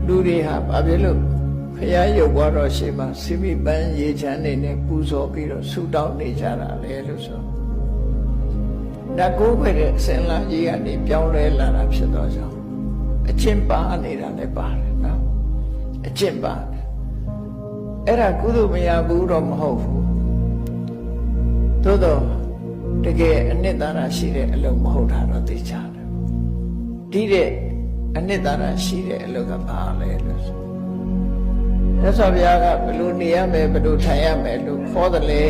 လူတွေဟာဘာဖြစ်လို့ဖရာရုပ်ဘွားတော်ရှိမှစီမီပန်းရေချမ်းနေနဲ့ပူဇော်ပြီးတော့ဆူတောင်းနေကြတာလေလို့ဆိုဓာတ်ကိုးခွေတဲ့အစင်လာကြီးကနေပြောင်းလဲလာတာဖြစ်တော့ကြောင့်အကျင့်ပါနေတာလည်းပါတယ်နော်အကျင့်ပါအဲ့ဒါကုသိုလ်မရဘူးတော့မဟုတ်ဘူးသို့တော့တကယ်အနှစ်သာရရှိတဲ့အလုပ်မဟုတ်တာတော့သိကြတယ်ဒီတဲ့အနှစ်သာရရှိတဲ့အလုပ်ကဘာလဲလို့ဆိုရသော်ဘုရားကဘယ်လိုနေရမယ်ဘယ်လိုထိုင်ရမယ်လို့ခေါ်တယ်လေ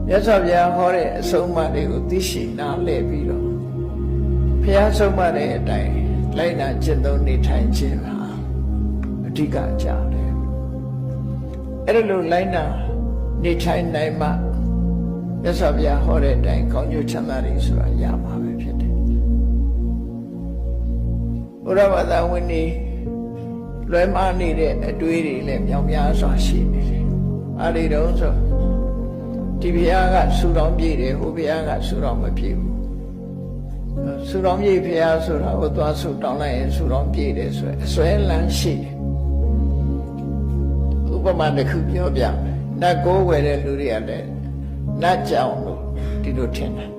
ရသော်ဘုရားဟောတဲ့အဆုံးအမတွေကိုသိရှိနားလည်ပြီးတော့ဘုရားဆုံးမတဲ့အတိုင်းလိုက်နာကျင့်သုံးနေထိုင်ခြင်းဟာအဓိကကြတယ်အဲ့လိုလိုက်နာနေထိုင်နိုင်မှမြတ်စွာဘုရားဟောတဲ့အတိုင်းကောင်းကျိုးချမ်းသာတွေဆိုတာရမှာပဲဖြစ်တယ်ဘုရားဘာသာဝင်တွေလွယ်မှားနေတဲ့အတွေးတွေလည်းမြောင်များစွာရှိနေတယ်အားဒီတော့ဆိုဒီဘုရားကဆူတော်ပြည့်တယ်ဟိုဘုရားကဆူတော်မပြည့်ဘူးဆူတော်ပြည့်ဘုရားဆိုတာကိုသွားဆူတောင်းလိုက်ရင်ဆူတော်ပြည့်တယ်ဆိုအစွဲလန်းရှိတယ်ဥပမာတစ်ခုပြောပြမယ်နတ်ကိုးဝယ်တဲ့လူတွေကလည်းနတ်ကြောင်လို့ဒီလိုထင်တယ်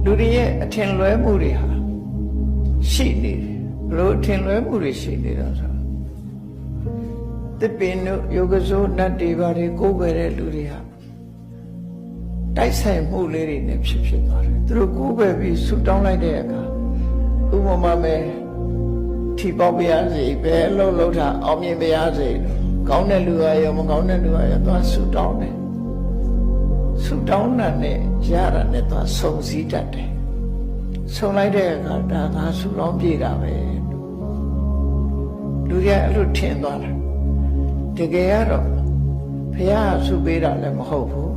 လူတွေရဲ့အထင်လွဲမှုတွေဟာရှိနေတယ်ဘလို့အထင်လွဲမှုတွေရှိနေတော့ဆိုသစ်ပင်တို့ယောဂဇိုနတ်တွေဘာတွေကိုးဝယ်တဲ့လူတွေဟာတိုက်ဆိုင်မှုလေးတွေနဲ့ဖြစ်သွားတယ်သူတို့ကိုးဝယ်ပြီးဆူတောင်းလိုက်တဲ့အခါဥပမာမဲ့ထီပေါက်ပြရစီပဲလှုပ်လှုပ်တာအောင်မြင်ပြရစီကောင်းတဲ့လူကရောမကောင်းတဲ့လူကရောသွားဆူတောင်းတယ်ဆူတောင်းတာနဲ့ရတာနဲ့သွားဆုံစည်းတတ်တယ်ဆုံလိုက်တဲ့အခါဒါသာဆူတောင်းပြေတာပဲလူတွေအဲ့လိုထင်သွားတာတကယ်ကတော့ဘုရားဆူပေးတာလည်းမဟုတ်ဘူး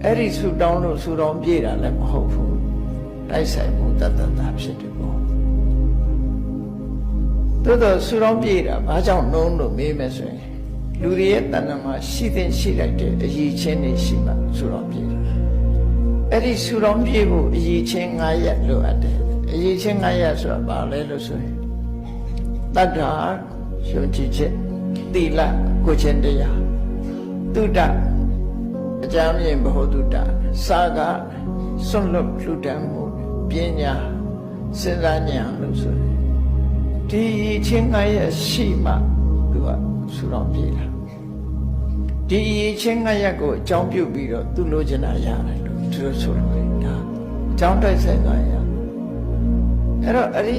အဲ့ဒီဆူတောင်းလို့ဆူတောင်းပြေတာလည်းမဟုတ်ဘူးတိုက်ဆိုင်မှုတတတာဖြစ်တယ်ပေါ့သို့တော့ဆူတောင်းပြေတာဘာကြောင့်နှုံးလို့မေးမယ်ဆိုရင်လူတွေရဲ့တဏ္ဍာမှာရှိတဲ့ရှိလိုက်တဲ့အရည်ချင်းတွေရှိမှဆူတောင်းပြေတယ်အဲ့ဒီဆူတောင်းပြေဖို့အရည်ချင်း9ရက်လိုအပ်တယ်အရည်ချင်း9ရက်ဆိုတာဘာလဲလို့ဆိုရင်တတ္တာယုံကြည်ချက်သီလကိုချင်းတရားသုဒ္ဓအကြမ်းမြင်ဘဟုတုတ္တစာကစွန့်လွတ်လှူဒန်းမှုပညာစဉ်းစားဉာဏ်လို့ဆိုရင်ဒီချင်း9ရက်ရှိမှသူကဆူတော်ပြေတာဒီချင်း9ရက်ကိုအကြောင်းပြုပြီးတော့သူလိုချင်တာရတယ်လို့သူတို့ဆိုလို့ဒါအကြောင်းတိုက်ဆိုင်သွားရအဲ့တော့အဲ့ဒီ